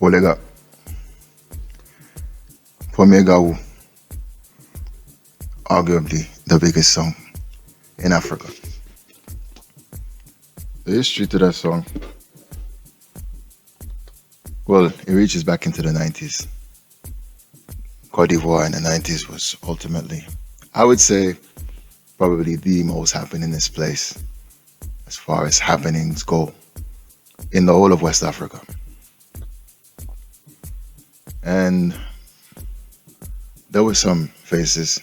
Olega, for me, Gaou, arguably the biggest song in Africa. The history to that song, well, it reaches back into the 90s. Cote d'Ivoire in the 90s was ultimately, I would say, probably the most happeningest place as far as happenings go in the whole of West Africa. And there were some faces.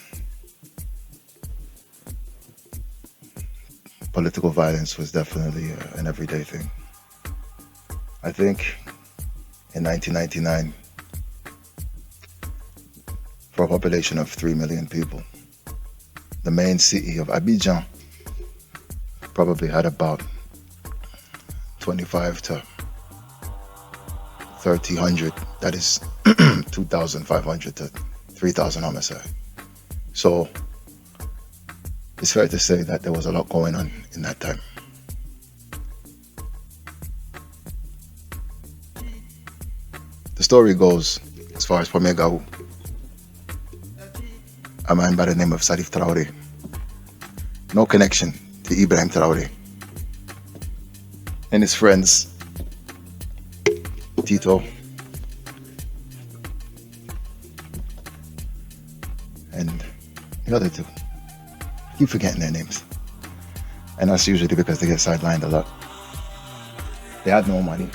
Political violence was definitely an everyday thing. I think in 1999, for a population of 3 million people, the main city of Abidjan probably had about 25 to 3,000, that is 2,500 to 3,000 homicide. So it's fair to say that there was a lot going on in that time. The story goes, as far as Premier Gaou, a man by the name of Traoré. No connection to Ibrahim Traoré. And his friends, Tito and the other two. Keep forgetting their names. And that's usually because they get sidelined a lot. They had no money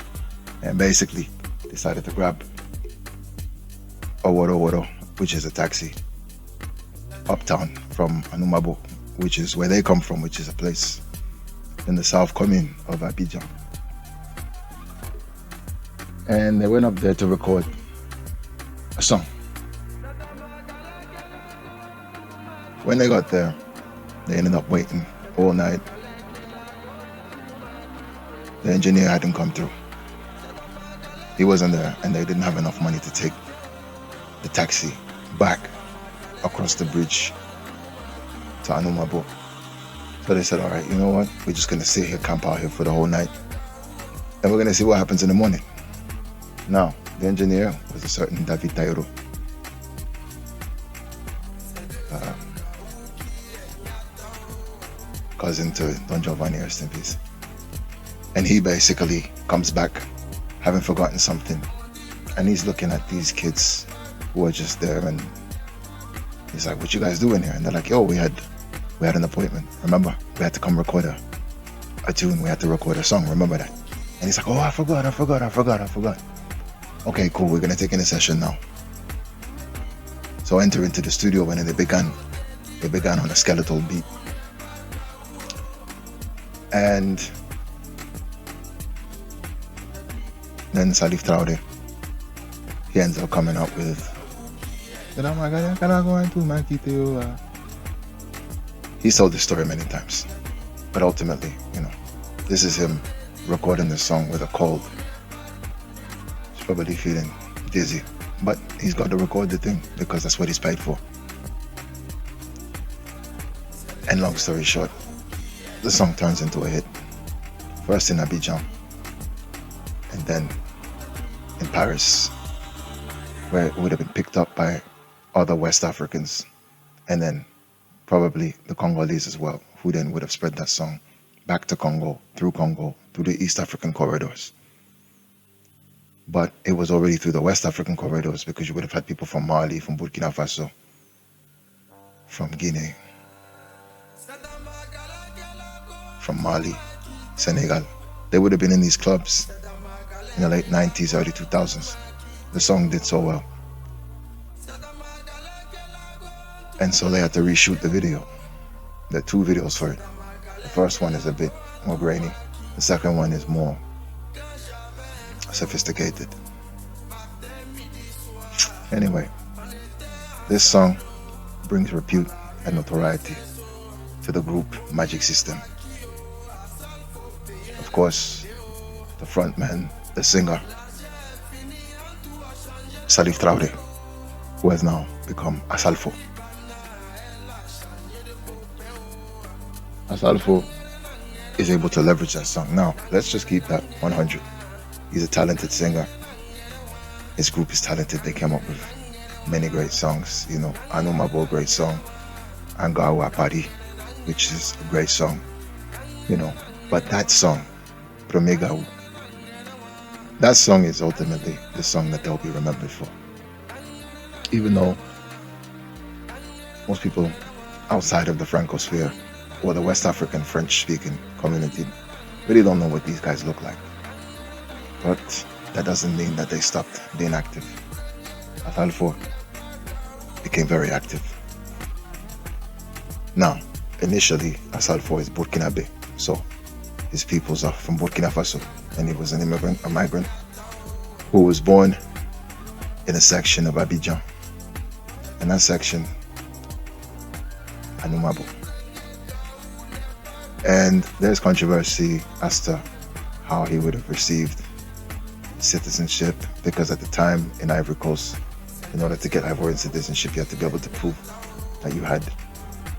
and basically decided to grab a Woro, which is a taxi, uptown from Anumabo, which is where they come from, which is a place in the south commune of Abidjan. And they went up there to record a song. When they got there, they ended up waiting all night. The engineer hadn't come through. He wasn't there, and they didn't have enough money to take the taxi back across the bridge to Anumabo. So they said, all right, you know what? We're just gonna sit here, camp out here for the whole night, and we're gonna see what happens in the morning. Now, the engineer was a certain David Tairo. Cousin to Don Giovanni, rest in peace. And he basically comes back having forgotten something, and he's looking at these kids who are just there, and he's like, what you guys doing here? And they're like, yo, we had an appointment, remember? We had to come record a tune, we had to record a song, remember that? And he's like, oh, I forgot. Okay, cool, we're gonna take in a session now. So enter into the studio, and they began on a skeletal beat. And then Salif Traoré, he ends up coming up with, he's told this story many times, but ultimately, this is him recording the song with a cold. He's probably feeling dizzy, but he's got to record the thing because that's what he's paid for. And long story short, the song turns into a hit. First in Abidjan, and then in Paris, where it would have been picked up by other West Africans, and then probably the Congolese as well, who then would have spread that song back to Congo, through the East African corridors. But it was already through the West African corridors, because you would have had people from Mali, from Burkina Faso, from Guinea, from Mali, Senegal. They would have been in these clubs in the late 90s, early 2000s. The song did so well. And so they had to reshoot the video. There are two videos for it. The first one is a bit more grainy. The second one is more sophisticated. Anyway, this song brings repute and notoriety to the group Magic System. Of course, the frontman, the singer, Salif Traoré, who has now become Asalfo. Asalfo is able to leverage that song. Now, let's just keep that 100. He's a talented singer. His group is talented. They came up with many great songs. Anumabo, great song, and Gaou Apari, which is a great song. But that song, Promegau, that song is ultimately the song that they'll be remembered for. Even though most people outside of the Francosphere or the West African French-speaking community really don't know what these guys look like. But that doesn't mean that they stopped being active. Atalfo became very active. Now, initially, Asalfo is Burkinabe, so his peoples are from Burkina Faso, and he was a migrant, who was born in a section of Abidjan, and that section, Anumabo. And there's controversy as to how he would have received citizenship, because at the time in Ivory Coast, in order to get Ivorian citizenship, you had to be able to prove that you had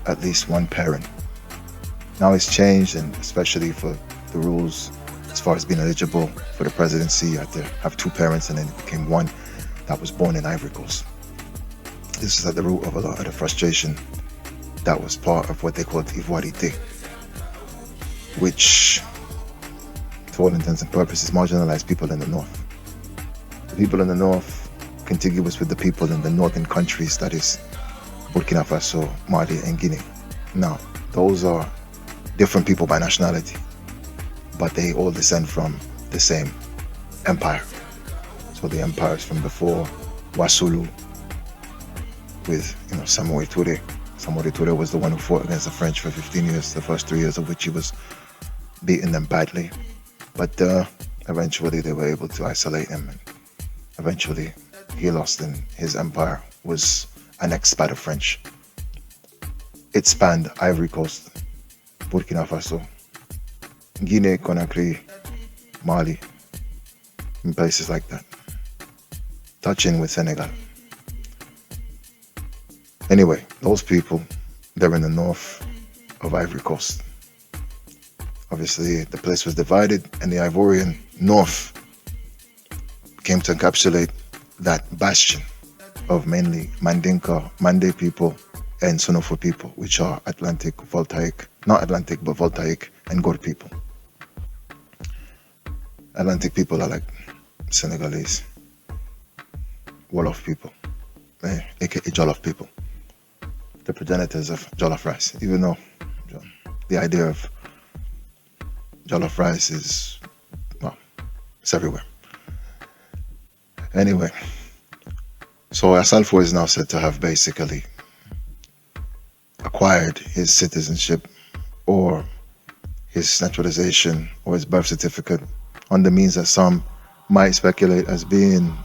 at least one parent. Now it's changed, and especially for the rules as far as being eligible for the presidency, you had to have two parents, and then it became one that was born in Ivory Coast. This is at the root of a lot of the frustration that was part of what they called Ivoirité, which, to all intents and purposes, marginalized people in the north. The people in the north, contiguous with the people in the northern countries, that is Burkina Faso, Mali, and Guinea. Now, those are different people by nationality, but they all descend from the same empire. So the empires from before, Wassoulou, with Samori Touré. Samori Touré was the one who fought against the French for 15 years, the first 3 years of which he was beating them badly. But eventually they were able to isolate him, and eventually he lost, and his empire was annexed by the French. It spanned Ivory Coast, Burkina Faso, Guinea, Conakry, Mali, and places like that, touching with Senegal. Anyway, those people, they're in the north of Ivory Coast. Obviously, the place was divided, and the Ivorian north came to encapsulate that bastion of mainly Mandinka, Mande people, and Sonofo people, which are Atlantic, Voltaic, not Atlantic, but Voltaic and Gor people. Atlantic people are like Senegalese, Wolof people, aka Jollof people, the progenitors of Jollof rice, even though the idea of Jollof rice is, well, it's everywhere. Anyway, so Asalfo is now said to have basically acquired his citizenship or his naturalization or his birth certificate on the means that some might speculate as being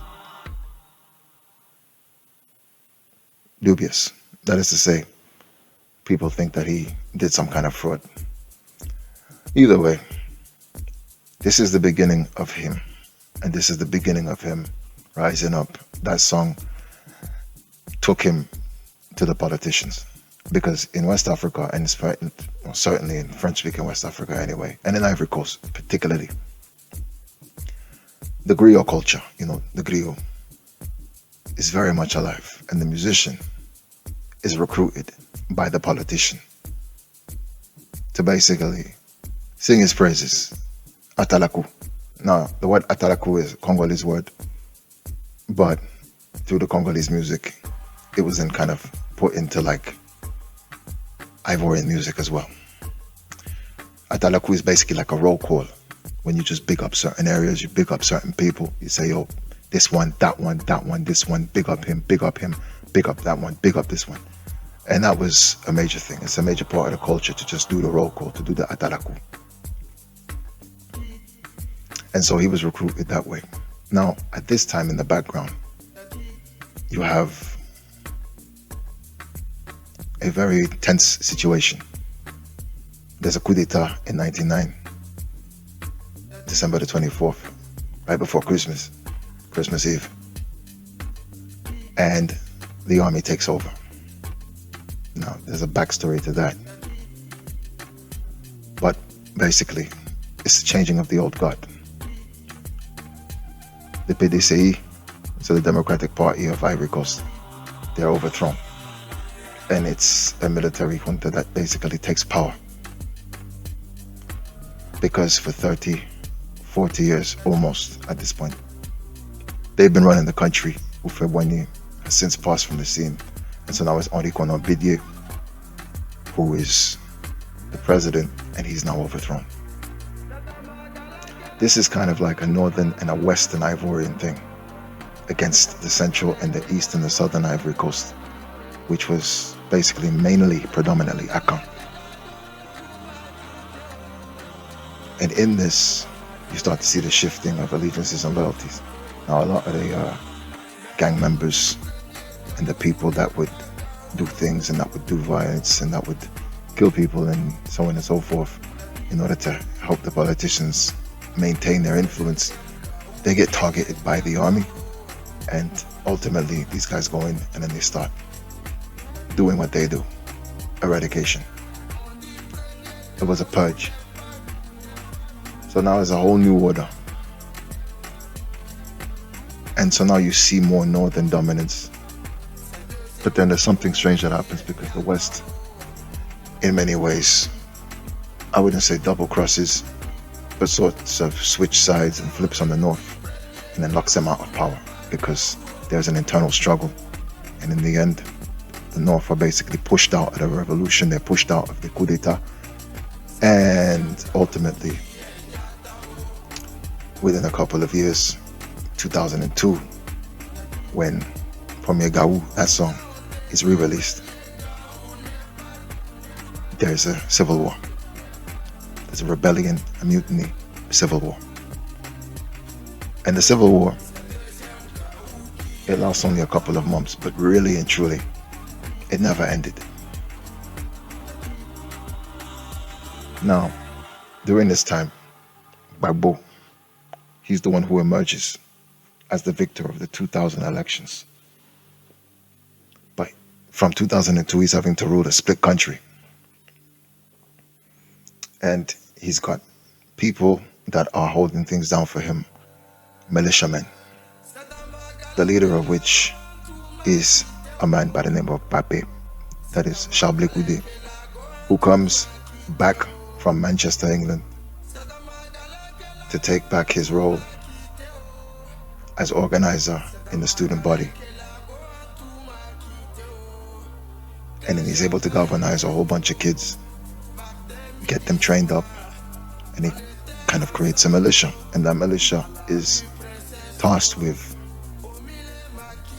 dubious. That is to say, people think that he did some kind of fraud. Either way, this is the beginning of him, and this is the beginning of him rising up. That song took him to the politicians, because in West Africa, and certainly in French-speaking West Africa anyway, and in Ivory Coast particularly, the griot culture, the griot is very much alive, and the musician is recruited by the politician to basically sing his praises. Atalaku. Now, the word Atalaku is a Congolese word, but through the Congolese music, it was then kind of put into like Ivorian music as well. Atalaku is basically like a roll call. When you just big up certain areas, you big up certain people, you say, yo, this one, that one, this one, big up him, big up that one, big up this one. And that was a major thing. It's a major part of the culture to just do the roll call, to do the Atalaku. And so he was recruited that way. Now, at this time in the background, you have a very tense situation. There's a coup d'etat in 1999, December the 24th, right before Christmas Eve. And the army takes over. Now, there's a backstory to that. But basically, it's the changing of the old guard. The PDCI, So the Democratic Party of Ivory Coast, they're overthrown. And it's a military junta that basically takes power. Because for 30, 40 years almost at this point, they've been running the country. Ufebwanyi has since passed from the scene. And so now it's Henri Konan Bidye, who is the president, and he's now overthrown. This is kind of like a northern and a western Ivorian thing against the central and the east and the southern Ivory Coast, which was basically mainly, predominantly Akan. And in this, you start to see the shifting of allegiances and loyalties. Now, a lot of the gang members and the people that would do things and that would do violence and that would kill people and so on and so forth in order to help the politicians maintain their influence, they get targeted by the army, and ultimately these guys go in and then they start doing what they do. Eradication. It was a purge. So now there's a whole new order. And so now you see more northern dominance. But then there's something strange that happens, because the West, in many ways, I wouldn't say double crosses, but sorts of switch sides and flips on the North, and then locks them out of power, because there's an internal struggle. And in the end, the North are basically pushed out of the revolution, they're pushed out of the coup d'etat, and ultimately, within a couple of years, 2002, when Premier Gaou, that song, is re-released, there's a civil war. There's a rebellion, a mutiny, a civil war. And the civil war, it lasts only a couple of months, but really and truly, it never ended. Now, during this time, Gbagbo, he's the one who emerges as the victor of the 2000 elections. But from 2002, he's having to rule a split country. And he's got people that are holding things down for him, militiamen, the leader of which is a man by the name of Pape, that is Charles Blekoude, who comes back from Manchester, England, to take back his role as organizer in the student body. And then he's able to galvanize a whole bunch of kids, get them trained up, and he kind of creates a militia. And that militia is tasked with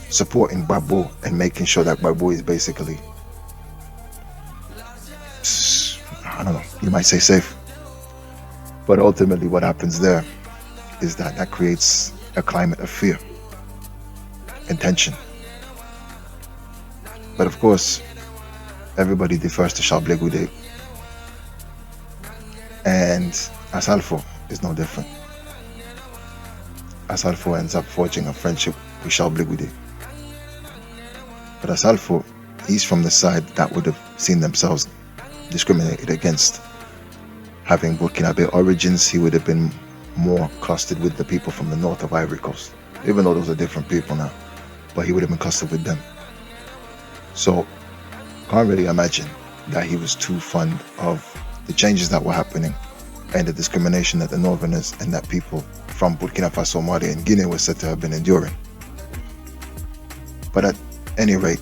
supporting Gbagbo and making sure that Gbagbo is basically, I don't know, you might say safe. But ultimately what happens there is that creates a climate of fear and tension. But of course, everybody defers to Charles Blekoude. And Asalfo is no different. Asalfo ends up forging a friendship with Charles Blekoude. But Asalfo, he's from the side that would have seen themselves discriminated against. Having Burkinabe origins, he would have been more clustered with the people from the north of Ivory Coast, even though those are different people now, but he would have been clustered with them. So can't really imagine that he was too fond of the changes that were happening and the discrimination that the northerners and that people from Burkina Faso, Mali and Guinea were said to have been enduring. But at any rate,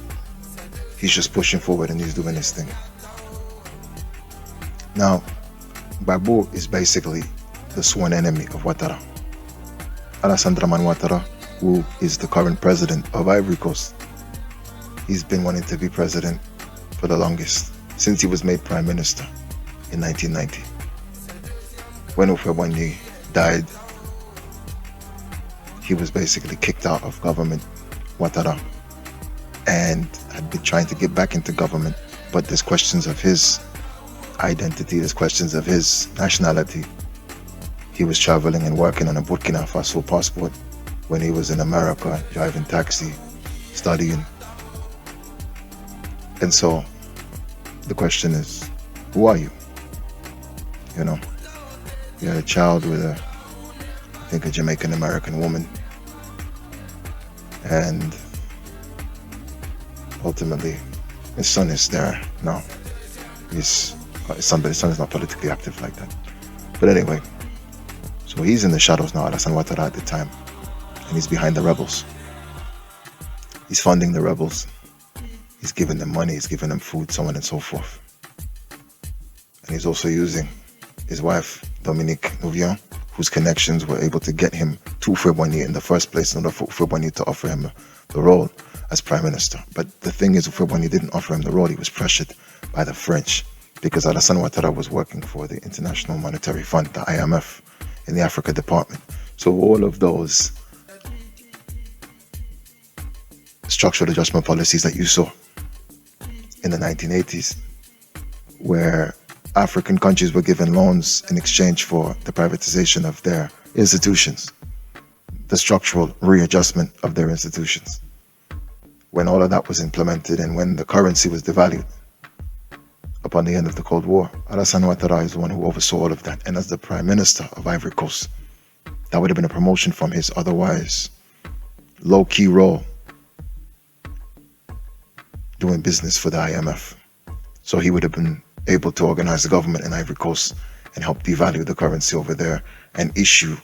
he's just pushing forward and he's doing his thing. Now, Gbagbo is basically the sworn enemy of Ouattara. Alassane Dramane Ouattara, who is the current president of Ivory Coast, he's been wanting to be president for the longest, since he was made prime minister in 1990. When Ufebwanyi died, he was basically kicked out of government, Ouattara, and had been trying to get back into government, but there's questions of his identity, there's questions of his nationality. He was traveling and working on a Burkina Faso passport when he was in America, driving taxi, studying. And so the question is, who are you? You know, you're a child with I think a Jamaican American woman. And ultimately, his son is there now. His son, but his son is not politically active like that. But anyway, so he's in the shadows now, Alassane Ouattara at the time, and he's behind the rebels. He's funding the rebels. He's giving them money, he's giving them food, so on and so forth. And he's also using his wife, Dominique Nouvion, whose connections were able to get him to Houphouët-Boigny in the first place in order for Houphouët-Boigny to offer him the role as prime minister. But the thing is, Houphouët-Boigny didn't offer him the role. He was pressured by the French because Alassane Ouattara was working for the International Monetary Fund, the IMF, in the Africa department. So all of those structural adjustment policies that you saw in the 1980s, where African countries were given loans in exchange for the privatization of their institutions, the structural readjustment of their institutions. When all of that was implemented and when the currency was devalued upon the end of the Cold War, Alassane Ouattara is the one who oversaw all of that. And as the Prime Minister of Ivory Coast, that would have been a promotion from his otherwise low-key role doing business for the IMF. So he would have been able to organize the government in Ivory Coast and help devalue the currency over there and issue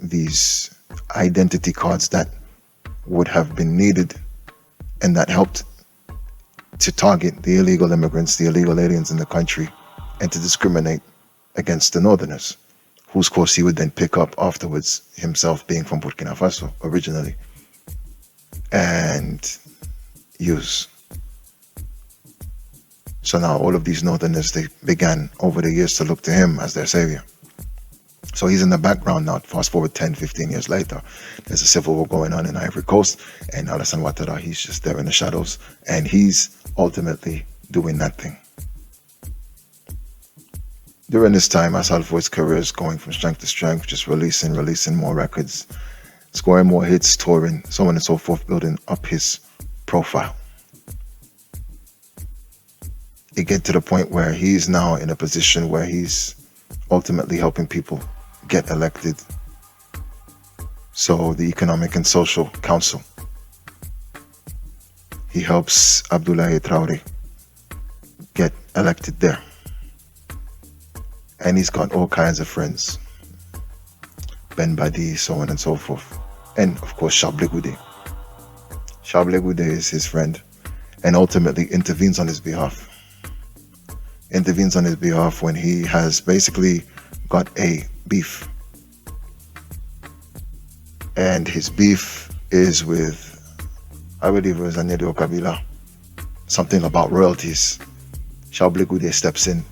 these identity cards that would have been needed and that helped to target the illegal immigrants, the illegal aliens in the country, and to discriminate against the northerners, whose course he would then pick up afterwards, himself being from Burkina Faso originally, and use. So now all of these northerners, they began over the years to look to him as their savior. So he's in the background now. Fast forward 10, 15 years later, there's a civil war going on in Ivory Coast, and Alassane Ouattara, he's just there in the shadows, and he's ultimately doing nothing. During this time, Assalfo's career is going from strength to strength, just releasing more records, scoring more hits, touring, so on and so forth, building up his profile. It get to the point where he's now in a position where he's ultimately helping people get elected. So the Economic and Social Council, he helps Abdoulaye Traoré get elected there. And he's got all kinds of friends. Ben Badi, so on and so forth. And of course, Chablé Goudé. Chablé Goudé is his friend and ultimately intervenes on his behalf. Intervenes on his behalf when he has basically got a beef. And his beef is with, I believe it was Anedo Kabila, something about royalties. Chablé Goudé steps in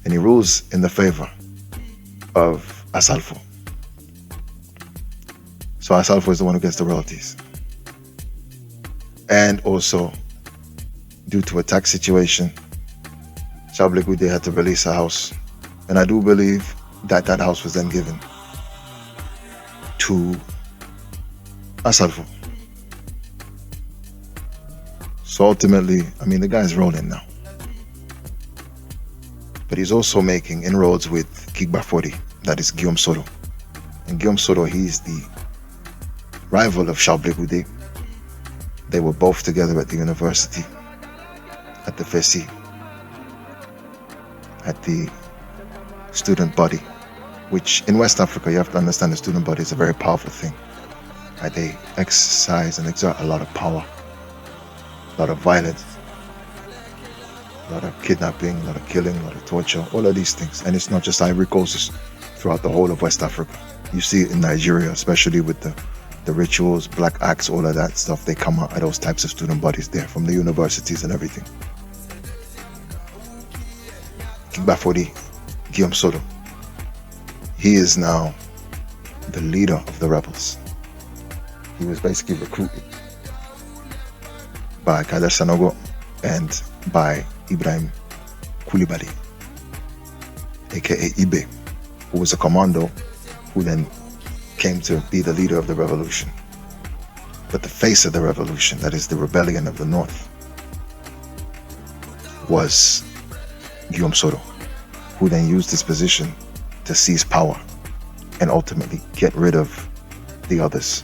and he rules in the favor of Assalfo. So Assalfo is the one who gets the royalties. And also, due to a tax situation, Chablé Goudé had to release a house. And I do believe that that house was then given to Assalfo. So ultimately, I mean, the guy's rolling now. But he's also making inroads with Kigba 40, that is Guillaume Soro. And Guillaume Soro, he's the rival of Chablé Goudé. They were both together at the university, at the FESI, at the student body, which in West Africa, you have to understand the student body is a very powerful thing. Right? They exercise and exert a lot of power, a lot of violence, a lot of kidnapping, a lot of killing, a lot of torture, all of these things. And it's not just Ivory Coast, it's throughout the whole of West Africa. You see it in Nigeria, especially with the rituals, black acts, all of that stuff. They come out of those types of student bodies there from the universities and everything. Kigba 40, Guillaume Soro. He is now the leader of the rebels. He was basically recruited by Kader Sanogo and by Ibrahim Koulibaly, aka Ibe, who was a commando who then came to be the leader of the revolution. But the face of the revolution, that is the rebellion of the North, was Guillaume Soro, who then used his position to seize power and ultimately get rid of the others.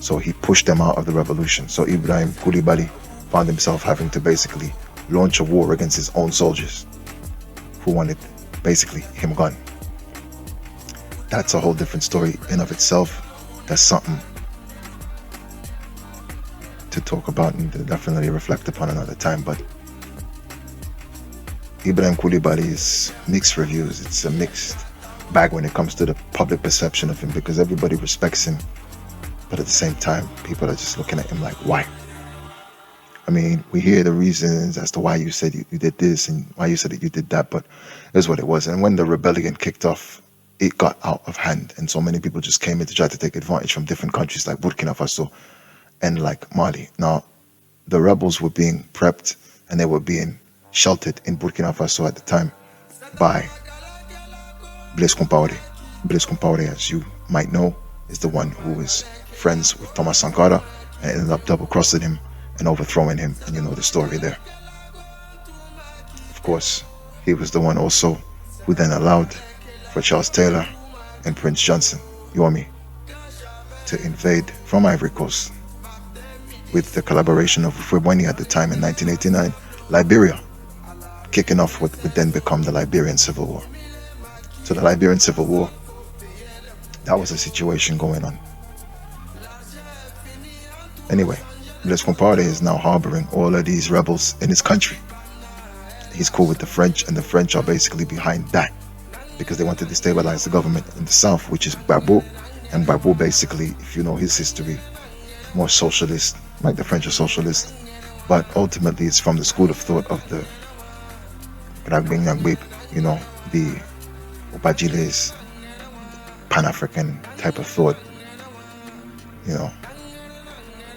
So he pushed them out of the revolution. So Ibrahim Koulibaly found himself having to basically launch a war against his own soldiers who wanted basically him gone. That's a whole different story in of itself. That's something to talk about and to definitely reflect upon another time. But Ibrahim Koulibaly is mixed reviews. It's a mixed bag when it comes to the public perception of him, because everybody respects him, but at the same time people are just looking at him like, why? I mean, we hear the reasons as to why you said you did this and why you said that you did that, but it's what it was. And when the rebellion kicked off, it got out of hand, and so many people just came in to try to take advantage from different countries like Burkina Faso and like Mali. Now, the rebels were being prepped and they were being sheltered in Burkina Faso at the time by Blaise Compaoré. Blaise Compaoré, as you might know, is the one who was friends with Thomas Sankara and ended up double-crossing him and overthrowing him, and you know the story there. Of course, he was the one also who then allowed for Charles Taylor and Prince Johnson, Yomi, to invade from Ivory Coast with the collaboration of Fouet-Boigny at the time in 1989, Liberia, kicking off what would then become the Liberian Civil War. So the Liberian Civil War, that was a situation going on. Anyway, Blaise Compaoré is now harboring all of these rebels in his country. He's cool with the French, and the French are basically behind that because they want to destabilize the government in the south, which is Gbagbo. And Gbagbo basically, if you know his history, more socialist, like the French are socialist, but ultimately it's from the school of thought of the you know, the Obajile's Pan-African type of thought, you know,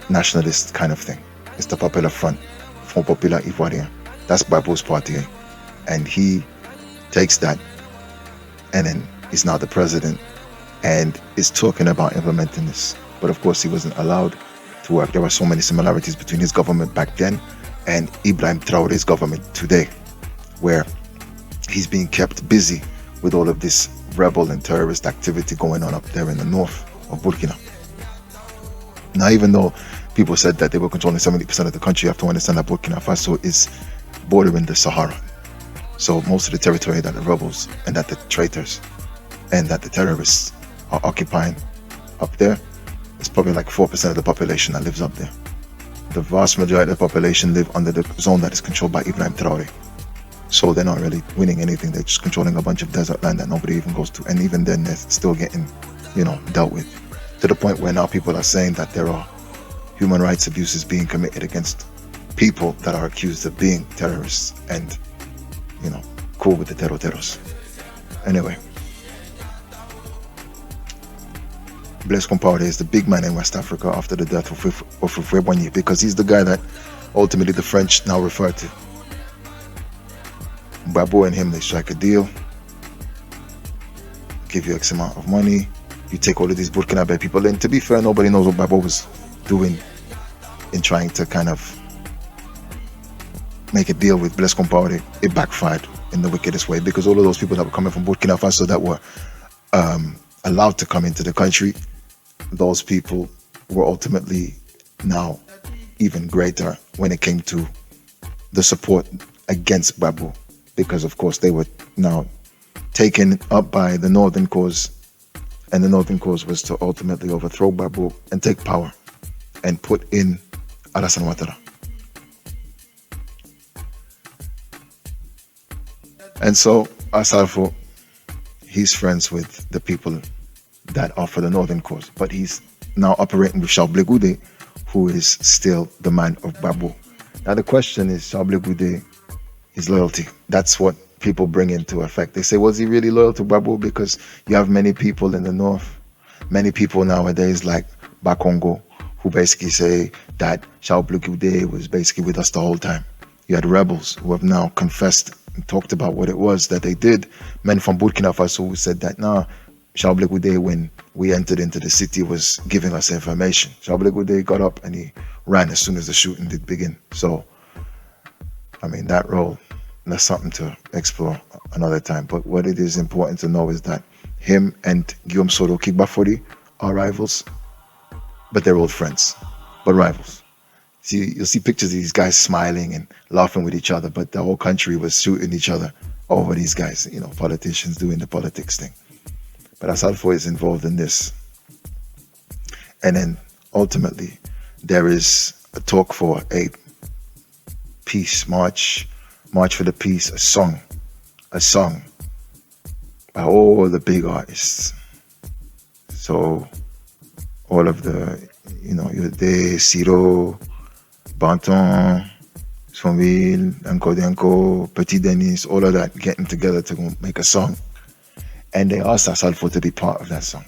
nationalist kind of thing. It's the Popular Front, Front Populaire Ivoirien. That's Gbagbo's party, and he takes that and then is now the president and is talking about implementing this. But of course he wasn't allowed to work. There were so many similarities between his government back then and Ibrahim Traoré's government today, where he's being kept busy with all of this rebel and terrorist activity going on up there in the north of Burkina. Now, even though people said that they were controlling 70% of the country, you have to understand that Burkina Faso is bordering the Sahara. So most of the territory that the rebels and that the traitors and that the terrorists are occupying up there, it's probably like 4% of the population that lives up there. The vast majority of the population live under the zone that is controlled by Ibrahim Traoré. So they're not really winning anything. They're just controlling a bunch of desert land that nobody even goes to. And even then, they're still getting, you know, dealt with. To the point where now people are saying that there are human rights abuses being committed against people that are accused of being terrorists and, you know, cool with the terroteros. Anyway, Blaise Compaoré is the big man in West Africa after the death of Fouet-Boigny, because he's the guy that ultimately the French now refer to. Gbagbo and him, they strike a deal, give you X amount of money, you take all of these Burkinabe people in. To be fair, nobody knows what Gbagbo was doing in trying to kind of make a deal with Blaise Compaoré. It backfired in the wickedest way, because all of those people that were coming from Burkina Faso that were allowed to come into the country, those people were ultimately now even greater when it came to the support against Gbagbo, because of course they were now taken up by the Northern cause, and the Northern cause was to ultimately overthrow Gbagbo and take power and put in Alassane Ouattara. And so Assalfo, he's friends with the people that are for the Northern cause, but he's now operating with Charles Blé Goudé, who is still the man of Gbagbo. Now the question is, Charles Blé Goudé, his loyalty. That's what people bring into effect. They say, was he really loyal to Gbagbo? Because you have many people in the north, many people nowadays like Bakongo, who basically say that Charles Blé Goudé was basically with us the whole time. You had rebels who have now confessed and talked about what it was that they did. Men from Burkina Faso who said that, nah, Charles Blé Goudé, when we entered into the city, was giving us information. Charles Blé Goudé got up and he ran as soon as the shooting did begin. So, I mean, that role, that's something to explore another time. But what it is important to know is that him and Guillaume Soro Kigbafori are rivals. but they're old friends, but rivals. See, you'll see pictures of these guys smiling and laughing with each other, but the whole country was shooting each other over these guys, politicians doing the politics thing. But Asalfo is involved in this. And then ultimately, there is a talk for a peace march for the peace, a song by all the big artists. So all of the, Yode, Siro, Banton, Sfonville, Denko, Petit Denis, all of that getting together to make a song. And they asked Asalfo to be part of that song.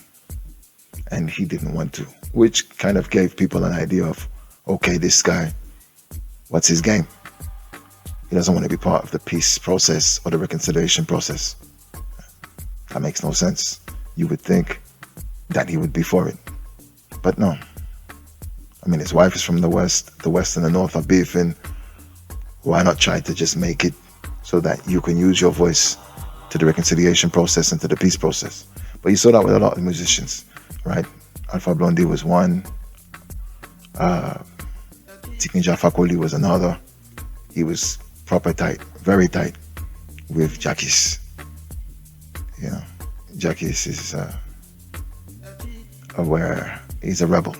And he didn't want to, which kind of gave people an idea of, okay, this guy, what's his game? He doesn't want to be part of the peace process or the reconciliation process. That makes no sense. You would think that he would be for it. But no. I mean, his wife is from the West and the North are beefing. Why not try to just make it so that you can use your voice to the reconciliation process and to the peace process? But you saw that with a lot of musicians, right? Alpha Blondy was one. Tikinja Fakoli was another. He was proper tight, very tight with Jackis. Jackis is where he's a rebel.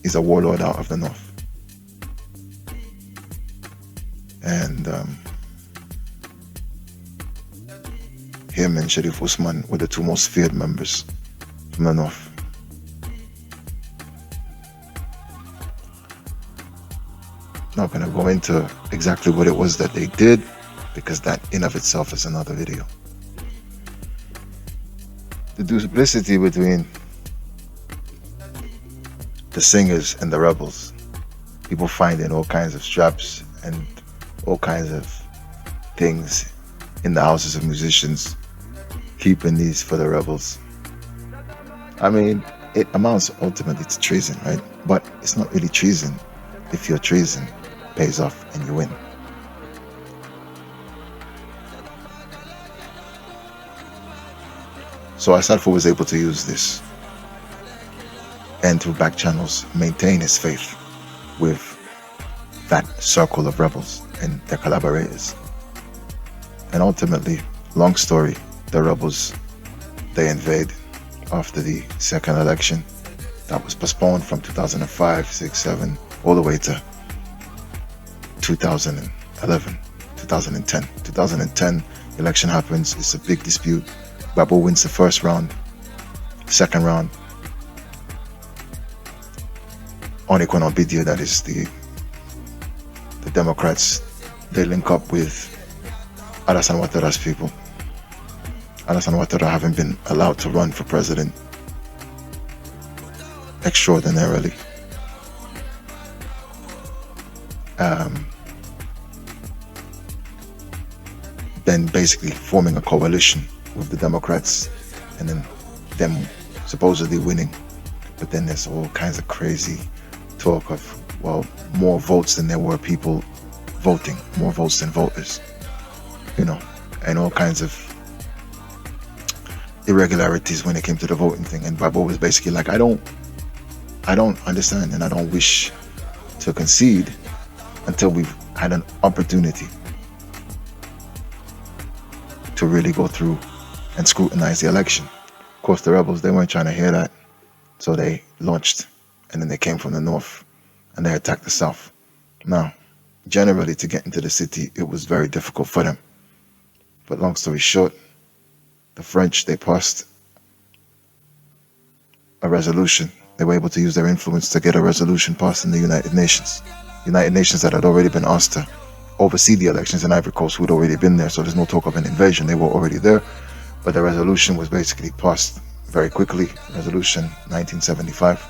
He's a warlord out of the North. And him and Sharif Usman were the two most feared members from the North. Not going to go into exactly what it was that they did, because that in of itself is another video. The duplicity between the singers and the rebels, people finding all kinds of straps and all kinds of things in the houses of musicians, keeping these for the rebels. I mean, it amounts ultimately to treason, right? But it's not really treason if your treason pays off and you win. So Asalfo was able to use this and through back channels maintain his faith with that circle of rebels and their collaborators. And ultimately, long story, the rebels, they invade after the second election that was postponed from 2005, 6, 7, all the way to 2011, 2010. 2010, the election happens, it's a big dispute. Babo wins the first round, second round. Onikon Obidia, that is the Democrats, they link up with Alassane Ouattara's people. Alassane Ouattara having been allowed to run for president extraordinarily. Then basically forming a coalition with the Democrats and then them supposedly winning. But then there's all kinds of crazy talk of, well, more votes than there were people voting, more votes than voters, and all kinds of irregularities when it came to the voting thing. And Babo was basically like, I don't understand, and I don't wish to concede until we've had an opportunity to really go through and scrutinize the election. Of course, the rebels, they weren't trying to hear that, so they launched, and then they came from the north and they attacked the south. Now, generally, to get into the city, it was very difficult for them. But long story short, the French, they passed a resolution. They were able to use their influence to get a resolution passed in the United Nations. United Nations that had already been asked to oversee the elections in Ivory Coast, who had already been there, so there's no talk of an invasion. They were already there. But the resolution was basically passed very quickly, Resolution 1975,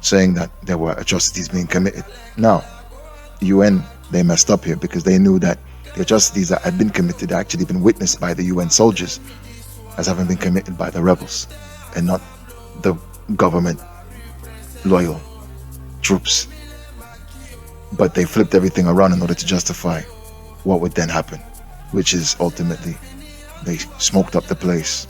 saying that there were atrocities being committed. Now, UN, they messed up here because they knew that the atrocities that had been committed had actually been witnessed by the UN soldiers as having been committed by the rebels and not the government loyal troops. But they flipped everything around in order to justify what would then happen, which is ultimately they smoked up the place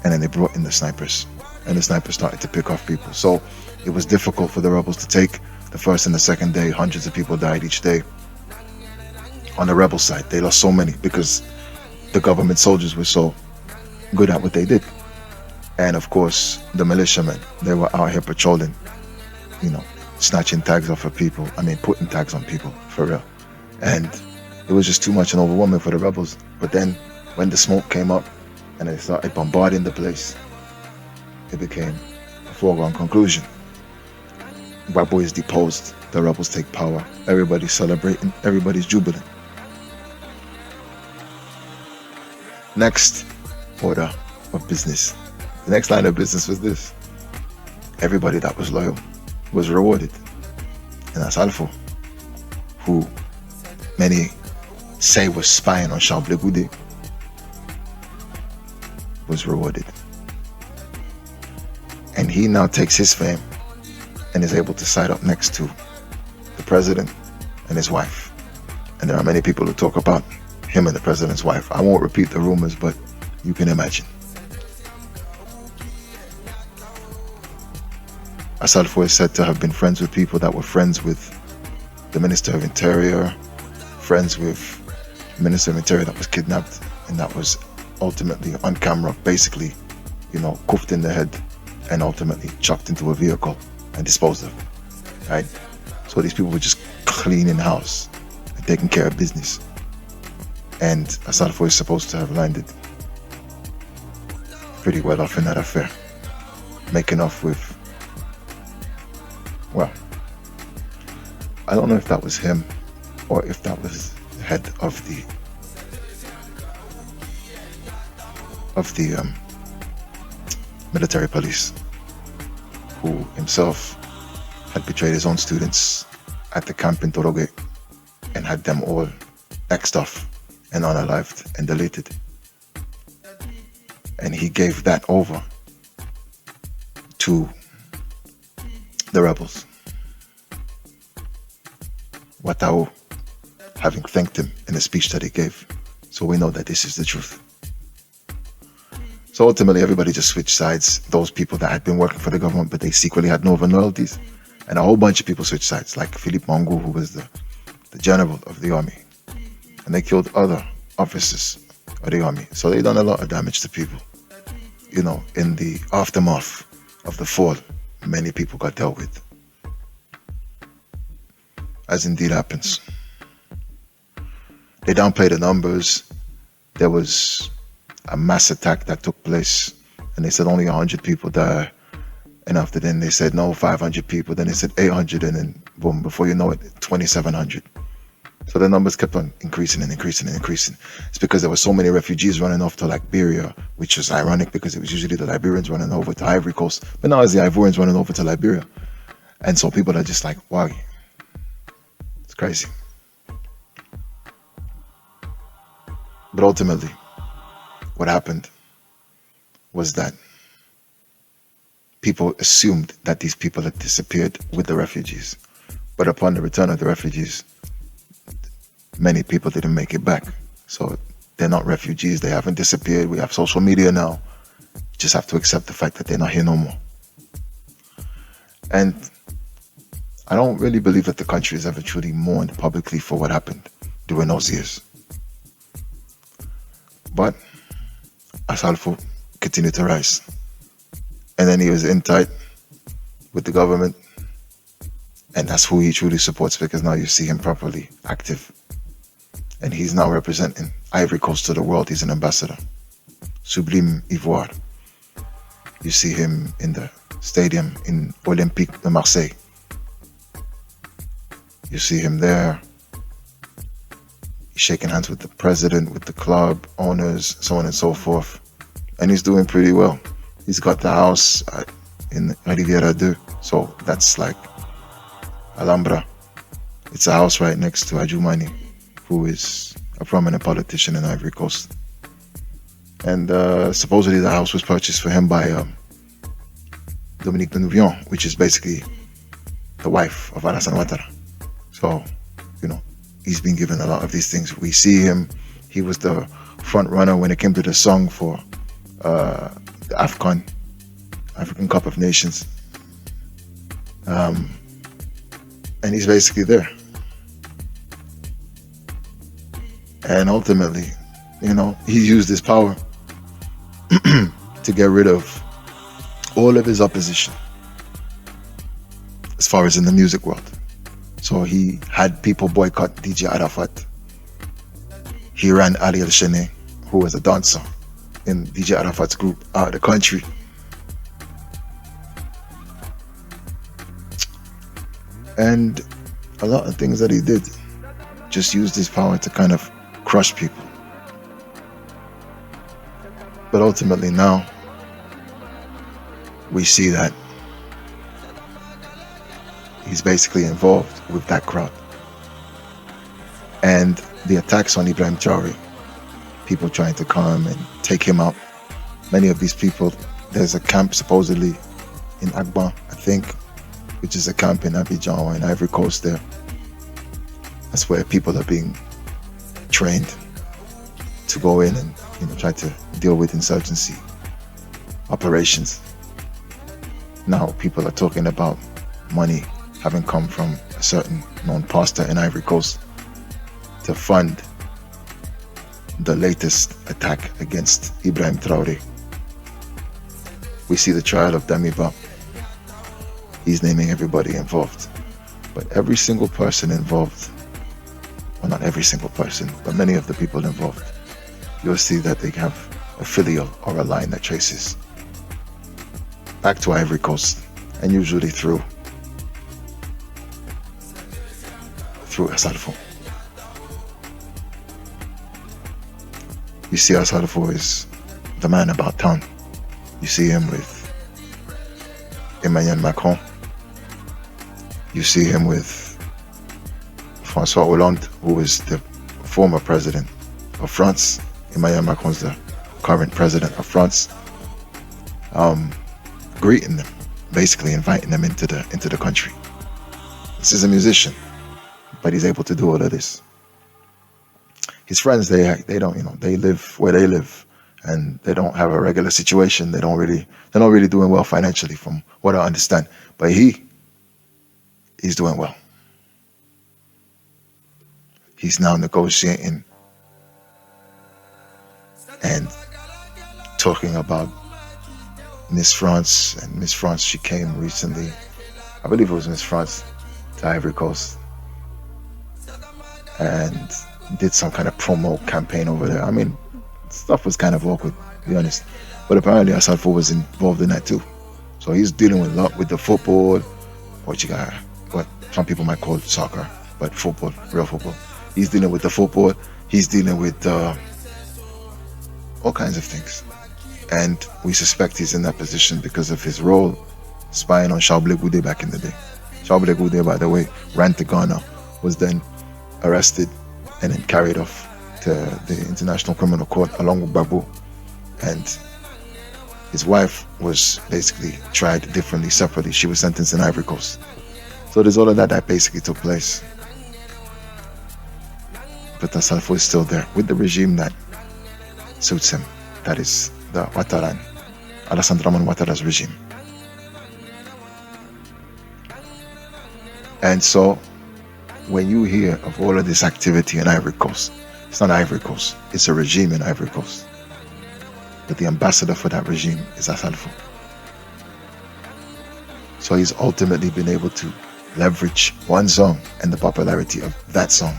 and then they brought in the snipers and the snipers started to pick off people. So it was difficult for the rebels to take. The first and the second day, hundreds of people died each day. On the rebel side, they lost so many because the government soldiers were so good at what they did. And of course, the militiamen, they were out here patrolling, snatching tags off of people. Putting tags on people, for real. And it was just too much and overwhelming for the rebels. But then when the smoke came up and they started bombarding the place, it became a foregone conclusion. Gbagbo is deposed, the rebels take power, everybody's celebrating, everybody's jubilant. Next order of business. The next line of business was this. Everybody that was loyal was rewarded. And that's Alpha, who many say was spying on Charles Blé, was rewarded. And he now takes his fame and is able to side up next to the president and his wife. And there are many people who talk about him and the president's wife. I won't repeat the rumors, but you can imagine. Asalfo is said to have been friends with people that were friends with the Minister of Interior, friends with the Minister of Interior that was kidnapped and that was ultimately on camera, basically, cuffed in the head and ultimately chucked into a vehicle and disposed of, right? So these people were just cleaning house and taking care of business. And Asalfo is supposed to have landed pretty well off in that affair, making off with, well, I don't know if that was him or if that was the head of the military police, who himself had betrayed his own students at the camp in Traoré and had them all X'd off and unalived and deleted. And he gave that over to the rebels. Watao having thanked him in a speech that he gave. So we know that this is the truth. So ultimately, everybody just switched sides. Those people that had been working for the government, but they secretly had Northern loyalties. And a whole bunch of people switched sides, like Philippe Mangou, who was the general of the army. And they killed other officers of the army. So they done a lot of damage to people. In the aftermath of the fall, many people got dealt with. As indeed happens. They downplayed the numbers. There was a mass attack that took place, and they said only 100 people died. And after then they said no, 500 people. Then they said 800, and then boom, before you know it, 2,700. So the numbers kept on increasing and increasing and increasing. It's because there were so many refugees running off to Liberia, which was ironic because it was usually the Liberians running over to Ivory Coast, but now it's the Ivorians running over to Liberia. And so people are just like, wow, it's crazy. But ultimately, what happened was that people assumed that these people had disappeared with the refugees. But upon the return of the refugees, many people didn't make it back. So they're not refugees, they haven't disappeared. We have social media now. You just have to accept the fact that they're not here no more. And I don't really believe that the country has ever truly mourned publicly for what happened during those years. But Asalfo continued to rise. And then he was in tight with the government. And that's who he truly supports, because now you see him properly active. And he's now representing Ivory Coast to the world. He's an ambassador. Sublime Ivoire. You see him in the stadium in Olympique de Marseille. You see him there. He's shaking hands with the president, with the club owners, so on and so forth. And he's doing pretty well. He's got the house in Riviera 2. So that's like Alhambra. It's a house right next to Adjumani, who is a prominent politician in Ivory Coast. And supposedly the house was purchased for him by Dominique de Nouvion, which is basically the wife of Alassane Ouattara. So, he's been given a lot of these things. We see him. He was the front runner when it came to the song for the AFCON African Cup of Nations. And he's basically there. And ultimately, he used his power to get rid of all of his opposition as far as in the music world. So he had people boycott DJ Arafat. He ran Ali El-Shene, who was a dancer in DJ Arafat's group, out of the country. And a lot of things that he did just used his power to kind of crush people. But ultimately now, we see that he's basically involved with that crowd. And the attacks on Ibrahim Traoré, people trying to come and take him out. Many of these people, there's a camp supposedly in Agba, I think, which is a camp in Abidjan or in Ivory Coast there. That's where people are being trained to go in and try to deal with insurgency operations. Now people are talking about money having come from a certain known pastor in Ivory Coast to fund the latest attack against Ibrahim Traoré. We see the trial of Damiba. He's naming everybody involved. But every single person involved, well, not every single person, but many of the people involved, you'll see that they have a filial or a line that traces back to Ivory Coast, and usually through Asalfo. You see Asalfo is the man about town. You see him with Emmanuel Macron. You see him with François Hollande, who is the former president of France. Emmanuel Macron's the current president of France. Greeting them, basically inviting them into the country. This is a musician, but he's able to do all of this. His friends, they don't, they live where they live, and they don't have a regular situation. They're not really doing well financially, from what I understand. But he's doing well. He's now negotiating and talking about Miss France. And Miss France, she came recently, I believe it was Miss France, to Ivory Coast, and did some kind of promo campaign over there. I mean, stuff was kind of awkward, to be honest. But apparently Asalfo was involved in that too. So he's dealing with a lot with the football, what some people might call soccer, but football, real football. He's dealing with the football. He's dealing with all kinds of things. And we suspect he's in that position because of his role spying on Charles Blé Goudé back in the day. Charles Blé Goudé, by the way, ran to Ghana, was then arrested and then carried off to the International Criminal Court along with Babu. And his wife was basically tried differently, separately. She was sentenced in Ivory Coast. So there's all of that basically took place. But Asalfo is still there with the regime that suits him. That is the Ouattara, Alassane Dramane Ouattara's regime. And so when you hear of all of this activity in Ivory Coast, it's not Ivory Coast, it's a regime in Ivory Coast. But the ambassador for that regime is Asalfo. So he's ultimately been able to leverage one song and the popularity of that song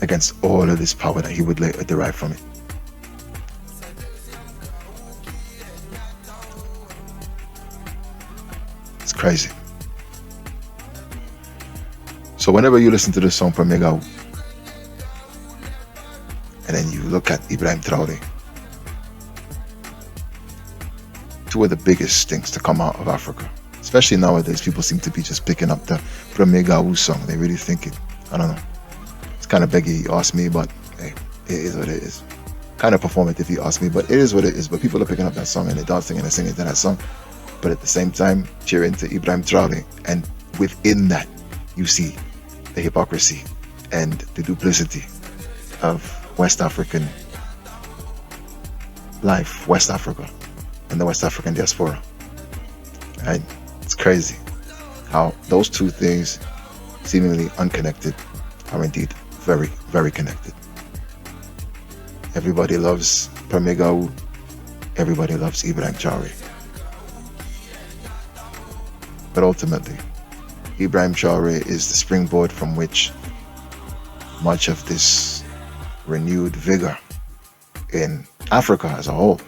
against all of this power that he would later derive from it. It's crazy. So whenever you listen to the song from Gaou, and then you look at Ibrahim Traoré, two of the biggest things to come out of Africa, especially nowadays, people seem to be just picking up the Premier Gaou song. They really think it, I don't know. It's kind of beggy, you ask me, but hey, it is what it is. Kind of performative, you ask me, but it is what it is. But people are picking up that song and they're dancing and they're singing to that song, but at the same time cheering to Ibrahim Traoré. And within that, you see the hypocrisy and the duplicity of West African life, West Africa, and the West African diaspora. Right? It's crazy how those two things, seemingly unconnected, are indeed very, very connected. Everybody loves Gaou. Everybody loves Ibrahim Traoré. But ultimately, Ibrahim Traoré is the springboard from which much of this renewed vigor in Africa as a whole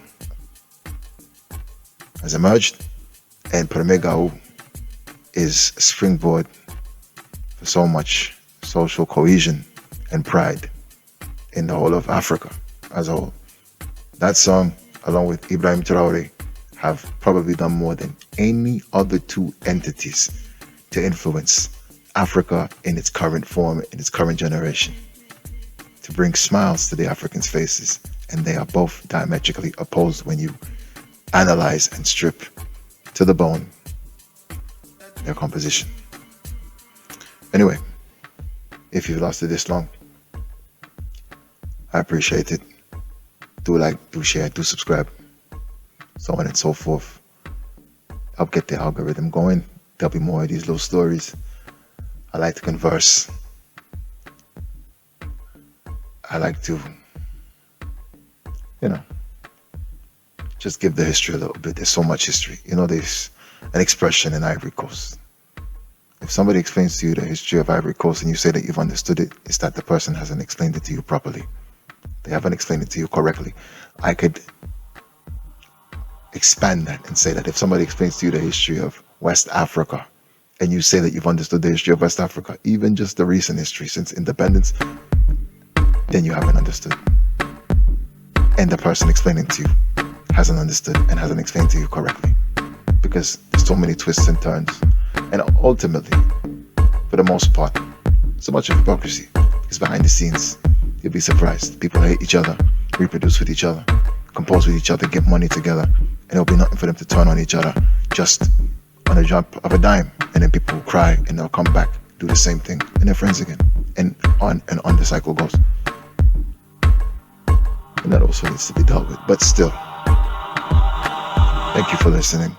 has emerged, and Gaou is a springboard for so much social cohesion and pride in the whole of Africa as a whole. That song, along with Ibrahim Traoré, have probably done more than any other two entities to influence Africa in its current form, in its current generation, to bring smiles to the Africans' faces. And they are both diametrically opposed when you analyze and strip to the bone their composition. Anyway, if you've lasted this long, I appreciate it. Do like, do share, do subscribe, so on and so forth. Help get the algorithm going. There'll be more of these little stories. I like to converse. I like to, just give the history a little bit. There's so much history. There's an expression in Ivory Coast. If somebody explains to you the history of Ivory Coast and you say that you've understood it, it's that the person hasn't explained it to you properly. They haven't explained it to you correctly. I could expand that and say that if somebody explains to you the history of West Africa and you say that you've understood the history of West Africa, even just the recent history since independence, then you haven't understood. And the person explaining to you hasn't understood and hasn't explained to you correctly, because there's so many twists and turns. And ultimately, for the most part, so much of hypocrisy is behind the scenes. You'll be surprised. People hate each other, reproduce with each other, compose with each other, get money together, and there'll be nothing for them to turn on each other just on a drop of a dime. And then people will cry and they'll come back, do the same thing, and they're friends again. And on the cycle goes. And that also needs to be dealt with. But still, thank you for listening.